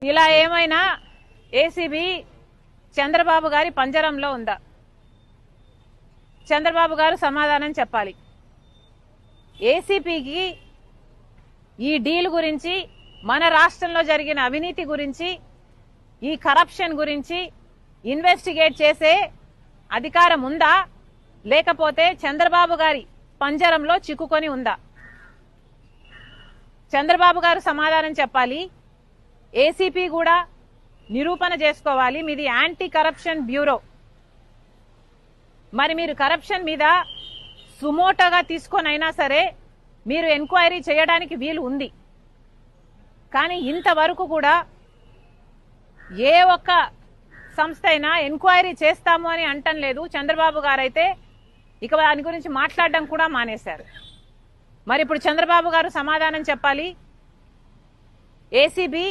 ఇలా ఏమైనా ఏసీబీ చంద్రబాబు గారి పంజరంలో ఉందా? చంద్రబాబు గారు సమాధానం చెప్పాలి. ఏసీపీకి ఈ డీల్ గురించి, మన రాష్ట్రంలో జరిగిన అవినీతి గురించి, ఈ కరప్షన్ గురించి ఇన్వెస్టిగేట్ చేసే అధికారం ఉందా, లేకపోతే చంద్రబాబు గారి పంజరంలో చిక్కుకొని ఉందా? చంద్రబాబు గారు సమాధానం చెప్పాలి. ఏసీపీ కూడా నిరూపణ చేసుకోవాలి. మీది యాంటీ కరప్షన్ బ్యూరో. మరి మీరు కరప్షన్ మీద సుమోటోగా తీసుకొనైనా సరే మీరు ఎంక్వైరీ చేయడానికి వీలు ఉంది. కానీ ఇంతవరకు కూడా ఏ ఒక్క సంస్థ అయినా ఎంక్వైరీ చేస్తాము అని అంటం లేదు. చంద్రబాబు గారైతే ఇక దాని గురించి మాట్లాడడం కూడా మానేశారు. మరి ఇప్పుడు చంద్రబాబు గారు సమాధానం చెప్పాలి. ఏసీబీ